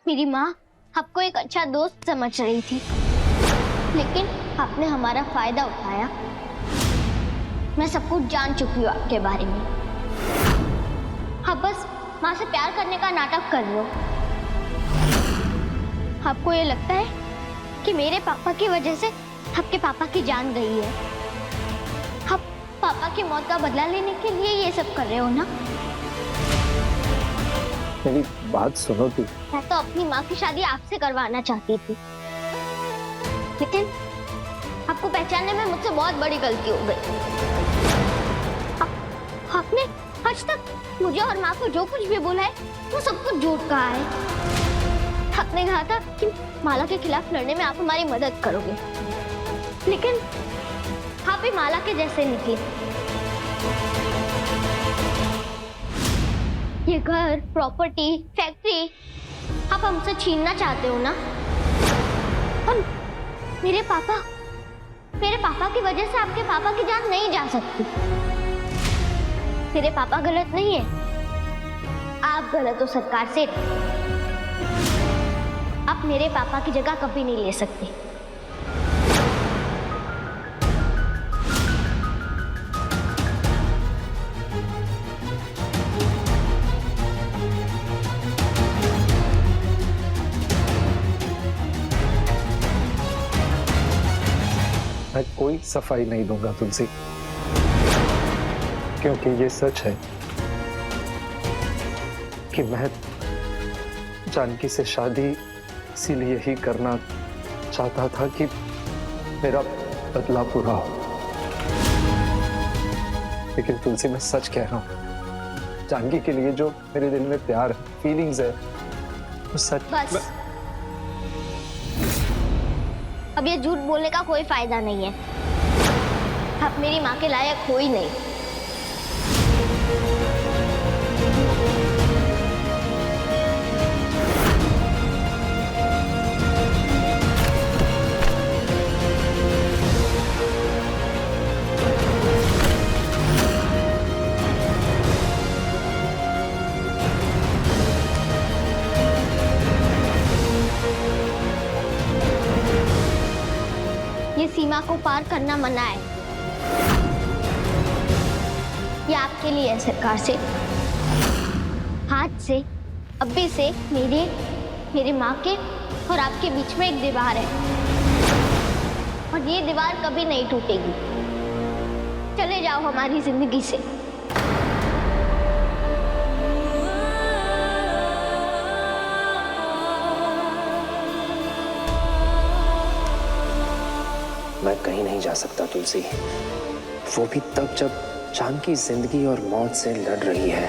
मेरी माँ आपको एक अच्छा दोस्त समझ रही थी, लेकिन आपने हमारा फायदा उठाया। मैं सब कुछ जान चुकी हूँ आपके बारे में। आप बस माँ से प्यार करने का नाटक कर रहे हो। आपको ये लगता है कि मेरे पापा की वजह से आपके पापा की जान गई है। आप पापा की मौत का बदला लेने के लिए ये सब कर रहे हो ना? मेरी बात सुनो तू। मैं तो अपनी माँ की शादी आपसे करवाना चाहती थी, लेकिन आपको पहचानने में मुझसे बहुत बड़ी गलती हो गई। आपने आज तक मुझे और माँ को जो कुछ भी बोला है वो सब कुछ झूठ कहा है। आपने कहा था कि माला के खिलाफ लड़ने में आप हमारी मदद करोगे, लेकिन आप भी माला के जैसे निकले। ये घर, प्रॉपर्टी, फैक्ट्री आप हमसे छीनना चाहते हो ना? और मेरे पापा की वजह से आपके पापा की जान नहीं जा सकती। मेरे पापा गलत नहीं है, आप गलत हो सरकार से। आप मेरे पापा की जगह कभी नहीं ले सकते। मैं कोई सफाई नहीं दूंगा तुलसी, क्योंकि ये सच है कि मैं जानकी से शादी इसीलिए ही करना चाहता था कि मेरा बदला पूरा हो। लेकिन तुलसी, मैं सच कह रहा हूं, जानकी के लिए जो मेरे दिल में प्यार, फीलिंग्स है, वो सच। बस अब ये झूठ बोलने का कोई फायदा नहीं है। आप मेरी माँ के लायक हो ही नहीं। ये सीमा को पार करना मना है। ये आपके लिए है सरकार से। आज से, अभी से मेरे माँ के और आपके बीच में एक दीवार है, और ये दीवार कभी नहीं टूटेगी। चले जाओ हमारी जिंदगी से। मैं कहीं नहीं जा सकता तुलसी, वो भी तब जब जानकी जिंदगी और मौत से लड़ रही है।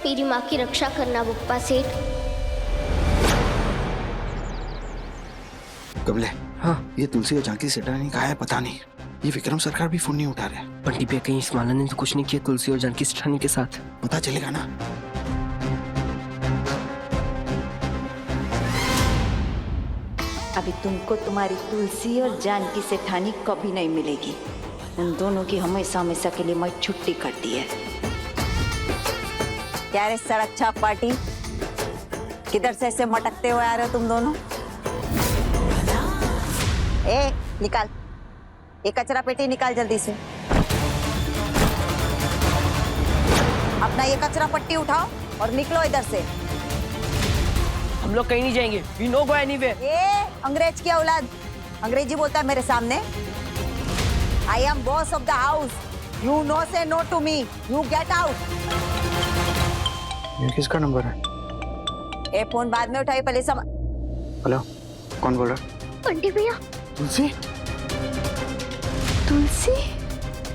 मेरी माँ की रक्षा करना बुप्पा सेठ। कबले, हाँ, ये तुलसी और जानकी सेटा नहीं कहा है, पता नहीं। ये विक्रम सरकार भी फोन नहीं उठा रहे। बंटी भैया, कहीं इस माला ने तो कुछ नहीं किया तुलसी और जानकी सेठानी के साथ? पता चलेगा ना। अभी तुमको तुम्हारी तुलसी और जानकी सेठानी कभी नहीं मिलेगी। उन दोनों की हमेशा हमेशा के लिए मैं छुट्टी कर दी है। क्या रे सड़क छाप पार्टी, किधर से ऐसे मटकते हुए आ रहे हो तुम दोनों? ए निकाल, ये कचरा पेटी निकाल जल्दी से। अपना ये कचरा पट्टी उठाओ और निकलो इधर से। हम लोग कहीं नहीं जाएंगे। We no go anywhere. ए अंग्रेज की औलाद, अंग्रेजी बोलता है मेरे सामने। I am boss of the house. You no say no to me. You get out. ये किसका नंबर है? ए फोन बाद में उठाइए, पहले हेलो, कौन बोल रहा है? बंटी भैया। तुलसी? तुलसी?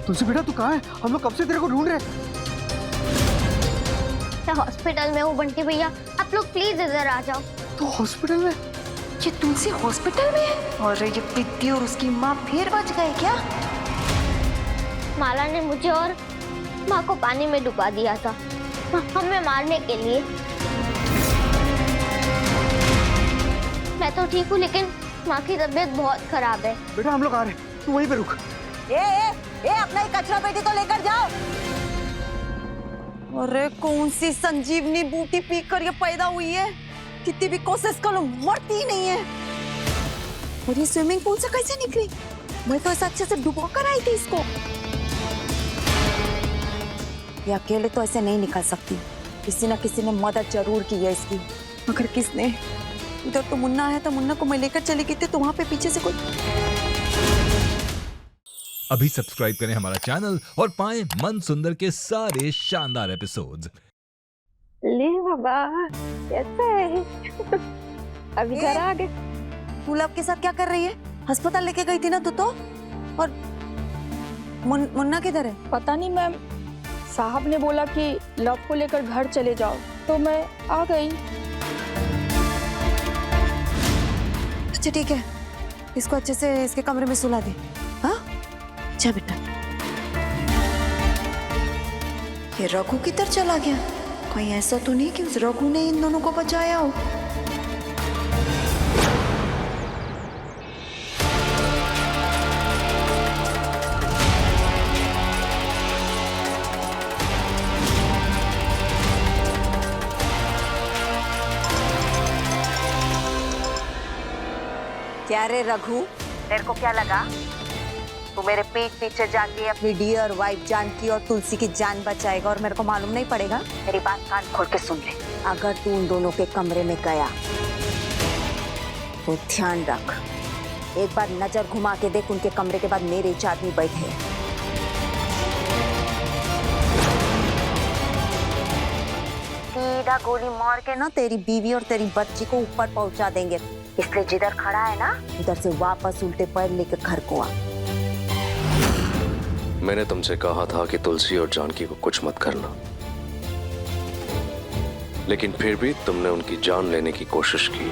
तुलसी बेटा, तू कहाँ है? हम लोग कब से तेरे को ढूंढ रहे हैं। मैं हॉस्पिटल में हूँ बंटी भैया, आप लोग प्लीज इधर आ जाओ। तो हॉस्पिटल में? ये तुलसी हॉस्पिटल में है? और ये प्रीति और उसकी माँ फिर बच गए क्या? माला ने मुझे और माँ को पानी में डुबा दिया था, हमें मारने के लिए। मैं तो ठीक हूँ, लेकिन माँ की तबीयत बहुत खराब है। बेटा हम लोग आ रहे हैं, तू वहीं पे रुक। ए अपना ये कचरा पेटी तो लेकर जाओ। अरे कौन सी संजीवनी बूटी पीकर ये पैदा हुई है? कितनी भी कोशिश कर लो मरती ही नहीं है। और ये स्विमिंग पूल से कैसे निकली? मैं तो ऐसा अच्छे से डुबो कर आई थी इसको। ये अकेले तो ऐसे नहीं निकल सकती, किसी ना किसी ने मदद जरूर की है इसकी। अगर किसने, उधर तो मुन्ना है, तो मुन्ना को मैं लेकर चली गई थी, तो वहां पे पीछे से कोई। अभी सब्सक्राइब करें हमारा चैनल और पाएं मन सुंदर के सारे शानदार एपिसोड्स। ले बाबा कैसा है? अभी घर आ गए। तू लव के साथ क्या कर रही है? अस्पताल लेके गई थी ना तू तो। और मुन्ना किधर है? पता नहीं मैम, साहब ने बोला कि लव को लेकर घर चले जाओ, तो मैं आ गई। अच्छा ठीक है, इसको अच्छे से इसके कमरे में सुला दे। हाँ अच्छा बेटा। ये रघु किधर चला गया? कहीं ऐसा तो नहीं कि उस रघु ने इन दोनों को बचाया हो? क्या रे रघु, तेरे को क्या लगा? तू मेरे पीठ पीछे जाके अपनी डियर वाइफ जानकी और तुलसी की जान बचाएगा और मेरे को मालूम नहीं पड़ेगा? मेरी बात कान खोल के सुन ले। अगर तू उन दोनों के कमरे में गया तो ध्यान रख, एक बार नजर घुमा के देख उनके कमरे के बाद मेरे 4 आदमी बैठे हैं। सीधा गोली मार के ना तेरी बीवी और तेरी बच्ची को ऊपर पहुंचा देंगे। इसलिए जिधर खड़ा है ना, उधर से वापस उल्टे पैर लेकर घर को आ। मैंने तुमसे कहा था कि तुलसी और जानकी को कुछ मत करना, लेकिन फिर भी तुमने उनकी जान लेने की कोशिश की।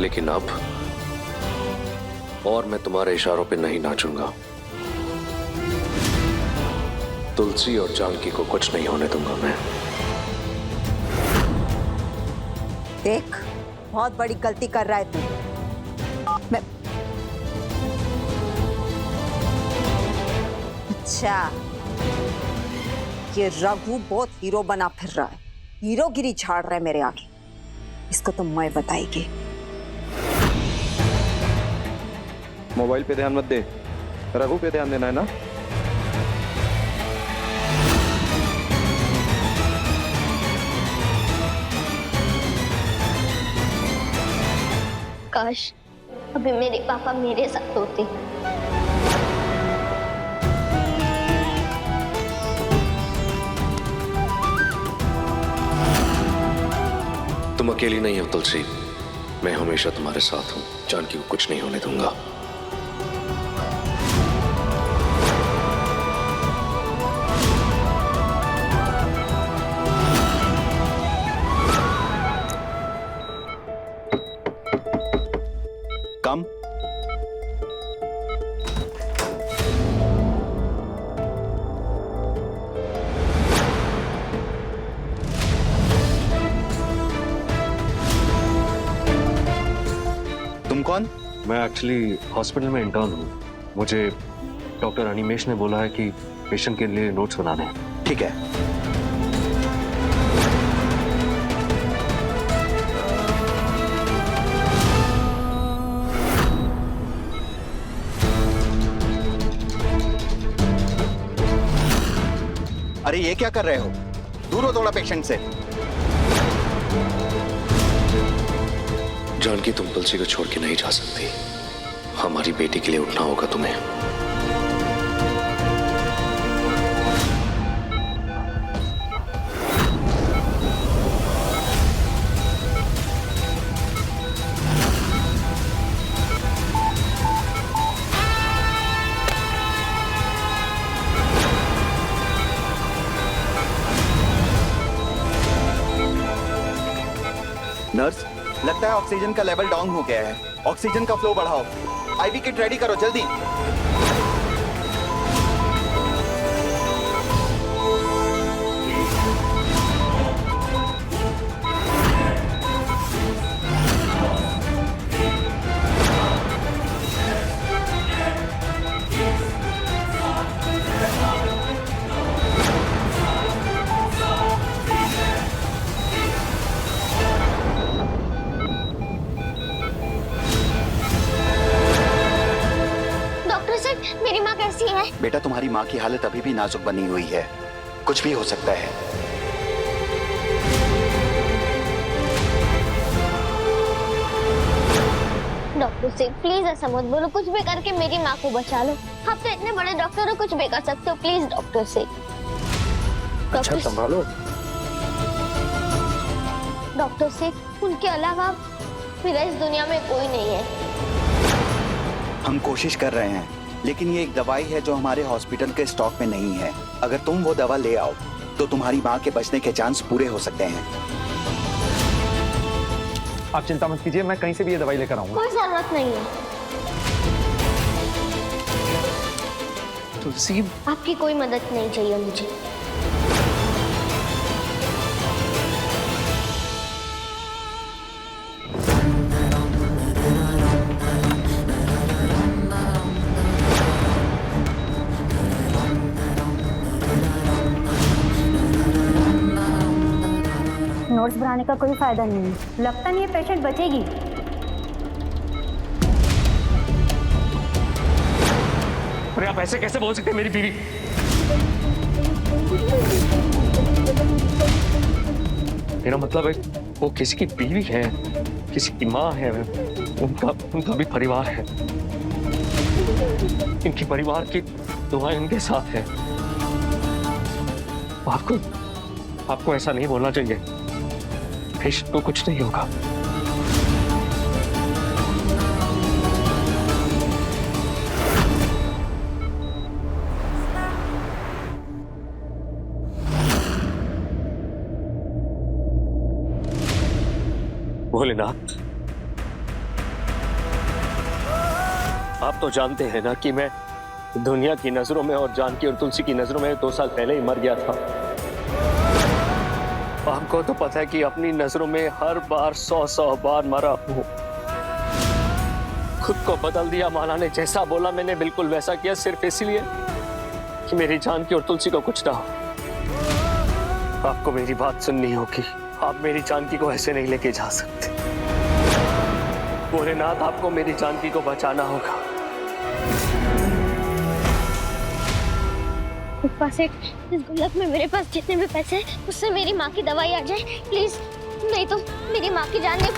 लेकिन अब और मैं तुम्हारे इशारों पे नहीं नाचूंगा। तुलसी और जानकी को कुछ नहीं होने दूंगा मैं। देख, बहुत बड़ी गलती कर रहा है तू। मैं अच्छा, ये रघु बहुत हीरो बना फिर रहा है, हीरोगिरी झाड़ रहा है मेरे आगे। इसको तो मैं बताएगी। मोबाइल पे ध्यान मत दे, रघु पे ध्यान देना है ना। काश अभी मेरे पापा मेरे साथ होते। तुम अकेली नहीं हो तुलसी, मैं हमेशा तुम्हारे साथ हूं। जानकी को कुछ नहीं होने दूंगा। कम तुम कौन? मैं एक्चुअली हॉस्पिटल में इंटर्न हूँ। मुझे डॉक्टर अनिमेश ने बोला है कि पेशेंट के लिए नोट्स बनाने हैं। ठीक है। अरे ये क्या कर रहे हो? दूर हो थोड़ा पेशेंट से। जानकी, तुम तुलसी को छोड़ के नहीं जा सकती। हमारी बेटी के लिए उठना होगा तुम्हें। नर्स, लगता है ऑक्सीजन का लेवल डाउन हो गया है। ऑक्सीजन का फ्लो बढ़ाओ। आईवी किट रेडी करो जल्दी। है? बेटा तुम्हारी माँ की हालत अभी भी नाजुक बनी हुई है, कुछ भी हो सकता है। डॉक्टर सिंह प्लीज ऐसा मत बोलो, कुछ भी करके मेरी माँ को बचा लो। आप तो इतने बड़े डॉक्टर हो, कुछ भी कर सकते हो, प्लीज डॉक्टर सिंह। अच्छा संभालो। डॉक्टर सिंह, उनके अलावा मेरा इस दुनिया में कोई नहीं है। हम कोशिश कर रहे हैं, लेकिन ये एक दवाई है जो हमारे हॉस्पिटल के स्टॉक में नहीं है। अगर तुम वो दवा ले आओ तो तुम्हारी माँ के बचने के चांस पूरे हो सकते हैं। आप चिंता मत कीजिए, मैं कहीं से भी ये दवाई लेकर आऊंगा। कोई जरूरत नहीं है। तुलसी, आपकी कोई मदद नहीं चाहिए मुझे। नोट्स बढ़ाने का कोई फायदा नहीं है, लगता नहीं है पेशेंट बचेगी। अरे आप ऐसे कैसे बोल सकते हैं मेरी बीवी? मेरा मतलब है वो किसी की बीवी है, किसी की माँ है, उनका भी परिवार है। इनकी परिवार की दुआएं उनके साथ है। आपको ऐसा नहीं बोलना चाहिए। पेशेंट को कुछ नहीं होगा। भोलेनाथ, आप तो जानते हैं ना कि मैं दुनिया की नजरों में और जानकी और तुलसी की नजरों में 2 साल पहले ही मर गया था। आपको तो पता है कि अपनी नजरों में हर बार 100 बार मरा हूं। खुद को बदल दिया माला ने, जैसा बोला मैंने बिल्कुल वैसा किया, सिर्फ इसलिए कि मेरी जानकी और तुलसी को कुछ ना हो। आपको मेरी बात सुननी होगी। आप मेरी जानकी को ऐसे नहीं लेके जा सकते। भोलेनाथ, आपको मेरी जानकी को बचाना होगा। इस गुल्लक में मेरे पास जितने भी पैसे हैं, उससे मेरी माँ की दवाई आ जाए प्लीज, नहीं तो मेरी माँ की जान नहीं।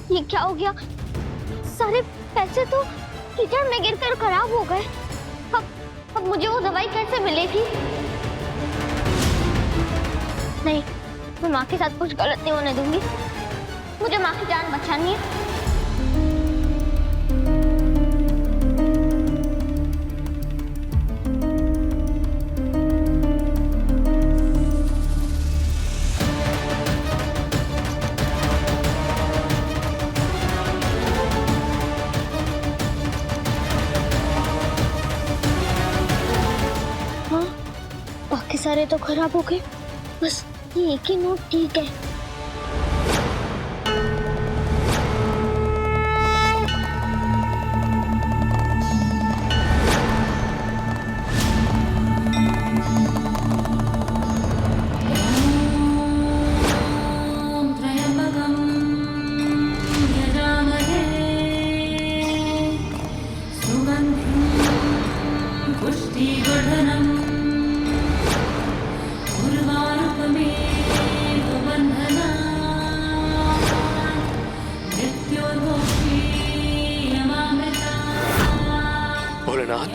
ये क्या हो गया? सारे पैसे तो कीचड़ में गिरकर खराब हो गए। अब मुझे वो दवाई कैसे मिलेगी? नहीं, मैं माँ के साथ कुछ गलत नहीं होने दूंगी। मुझे माँ की जान बचानी है। बाकी सारे तो खराब हो गए, बस ये एक ही नोट ठीक है। भोलेनाथ,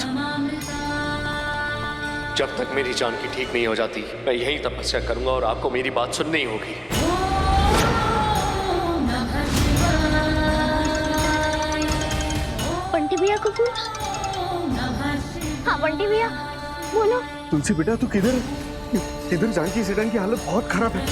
जब तक मेरी जानकी ठीक नहीं हो जाती, मैं यही तपस्या करूंगा और आपको मेरी बात सुननी होगी। बंटी भैया को फोन। हाँ बंटी भैया बोलो। तुलसी बेटा तू किधर है? इधर जानकी सेठन की हालत बहुत खराब है।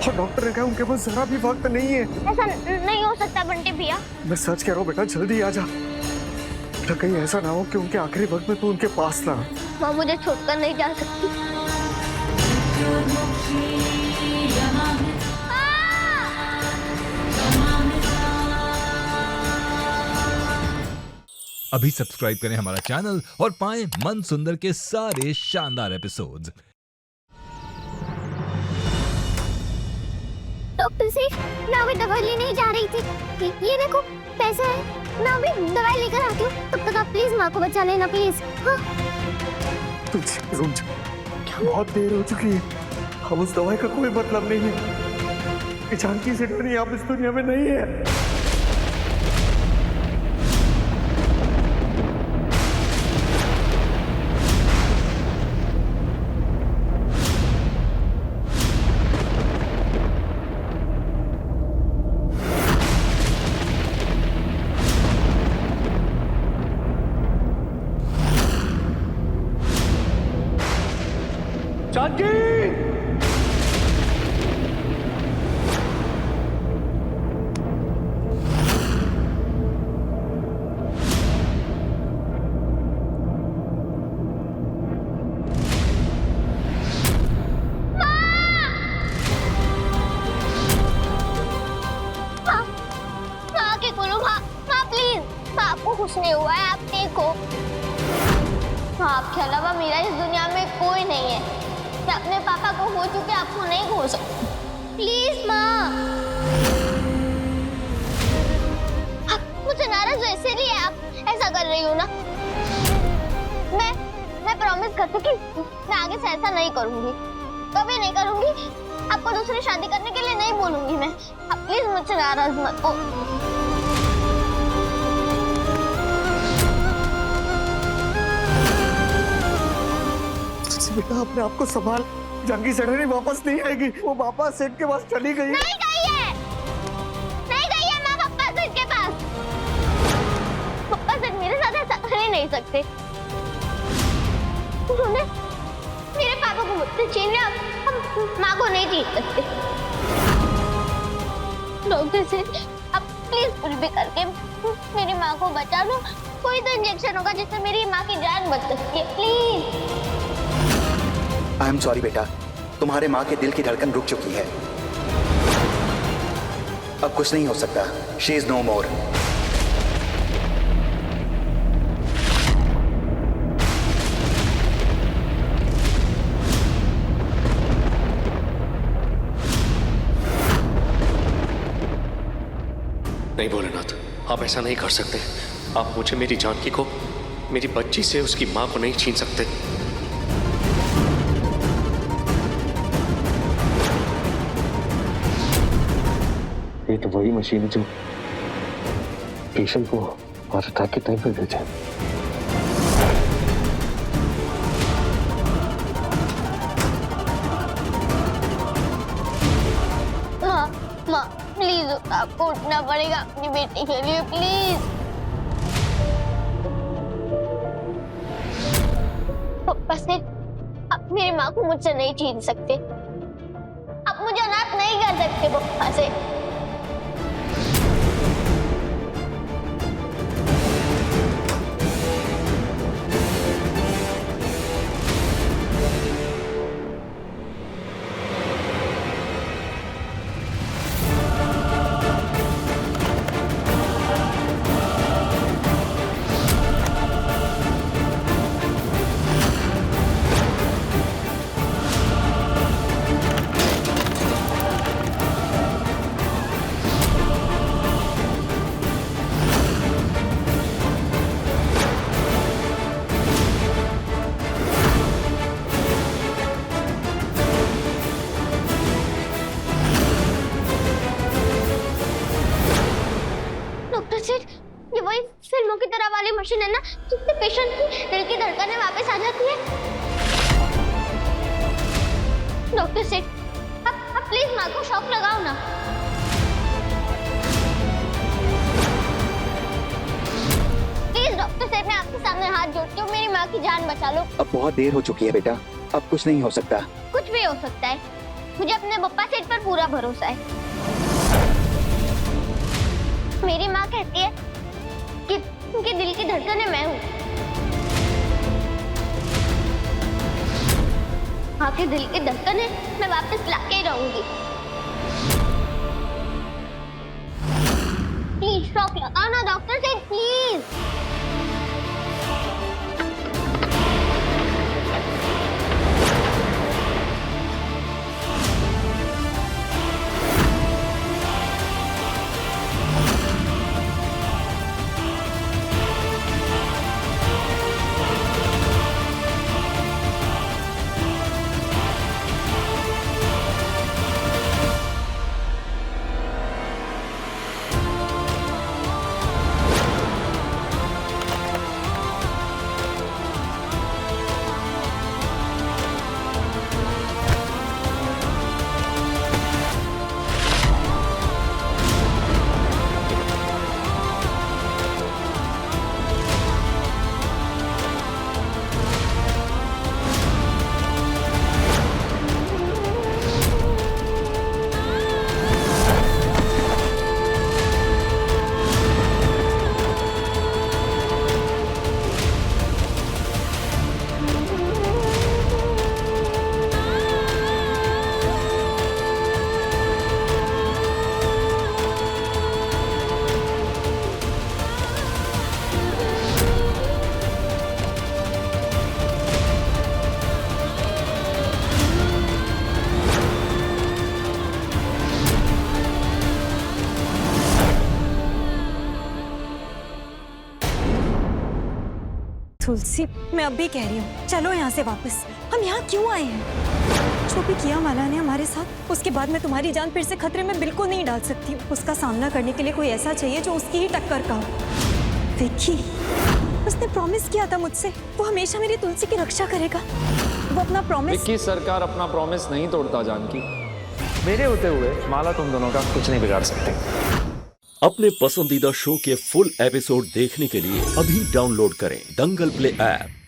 और डॉक्टर ने कहा उनके पास जरा भी वक्त नहीं है। ऐसा नहीं हो सकता बंटी भैया। मैं सच कह रहा हूँ बेटा, जल्दी आ जा बेटा, कहीं ऐसा ना हो कि उनके आखिरी वक्त में तू उनके पास ना। माँ मुझे छोड़कर नहीं जा सकती। अभी सब्सक्राइब करें हमारा चैनल और पाएं मन सुंदर के सारे शानदार एपिसोड्स। डॉक्टर से मैं अभी दवाई लेने जा रही थी। ये देखो पैसा है, मैं अभी दवाई लेकर आती हूँ। तब तक आप प्लीज माँ को बचा लेना प्लीज। हाँ? तुलसी रुक जा, क्या बहुत देर हो चुकी है। अब उस दवाई का कोई मतलब नहीं है। जानकी से डरनी आप इस दुनिया में नहीं है। जानकी! कुछ नहीं हुआ है, आप देखो। आपके अलावा मेरा इस दुनिया में कोई नहीं है। मैं अपने पापा को खो चुके, आपको नहीं खो सकती। प्लीज माँ। आप मुझे नाराज हो इसीलिए आप ऐसा कर रही हो ना। मैं प्रॉमिस करती हूँ कि मैं आगे से ऐसा नहीं करूंगी, कभी नहीं करूंगी। आपको दूसरी शादी करने के लिए नहीं बोलूंगी मैं। आप प्लीज मुझसे नाराज मत हो। बेटा अपने आप को संभाल, जानकी सडनली वापस नहीं आएगी। वो पापा सेठ के पास चली गई। नहीं गई है, नहीं गई है माँ पापा सेठ के पास। पापा सेठ मेरे साथ ऐसा कर ही नहीं सकते। उन्होंने मेरे पापा को मुझसे छीन लिया, हम माँ को नहीं छीन सकते। डॉक्टर सेठ आप प्लीज कुछ भी करके मेरी माँ को बचा लो। कोई तो इंजेक्शन होगा जिससे मेरी माँ की जान बच सकती है, प्लीज। आई एम सॉरी बेटा, तुम्हारे माँ के दिल की धड़कन रुक चुकी है। अब कुछ नहीं हो सकता। शी इज नो मोर। नहीं भोलेनाथ, आप ऐसा नहीं कर सकते। आप मुझे, मेरी जानकी को, मेरी बच्ची से उसकी माँ को नहीं छीन सकते। ये तो वही मशीन है जो पेशेंट को हार्ट अटैक के टाइम पे देते हैं। माँ प्लीज आपको उठना पड़ेगा अपनी बेटी के लिए, प्लीज। पापा से आप मेरी माँ को मुझसे नहीं छीन सकते। आप मुझे अनाथ नहीं कर सकते पापा से। ये वही फिल्मों की तरह वाली मशीन है ना, जिससे पेशेंट की दिल की धड़कनें वापस आ जाती है। डॉक्टर सेठ आप प्लीज माँ को शॉक लगाओ ना। प्लीज डॉक्टर सेठ, मैं आपके सामने हाथ जोड़ती हूँ, मेरी माँ की जान बचा लो। अब बहुत देर हो चुकी है बेटा, अब कुछ नहीं हो सकता। कुछ भी हो सकता है। मुझे अपने पप्पा सेठ पर पूरा भरोसा है। मेरी माँ कहती है कि उनके दिल की धड़कन मैं हूँ। माँ के दिल की धड़कन है, मैं वापस लाके ही रहूंगी। प्लीज शॉक लगाओ ना डॉक्टर सेठ, प्लीज। तुलसी, मैं अब भी कह रही हूँ, चलो यहाँ से वापस। हम यहाँ क्यों आए हैं? जो भी किया माला ने हमारे साथ, उसके बाद मैं तुम्हारी जान फिर से खतरे में बिल्कुल नहीं डाल सकती हूँ। उसका सामना करने के लिए कोई ऐसा चाहिए जो उसकी ही टक्कर का हो। देखी, उसने प्रॉमिस किया था मुझसे, वो हमेशा मेरी तुलसी की रक्षा करेगा। वो अपना प्रॉमिस। विक्की सरकार अपना प्रॉमिस नहीं तोड़ता जानकी। मेरे होते हुए माला तुम दोनों का कुछ नहीं बिगाड़ सकते। अपने पसंदीदा शो के फुल एपिसोड देखने के लिए अभी डाउनलोड करें दंगल प्ले ऐप।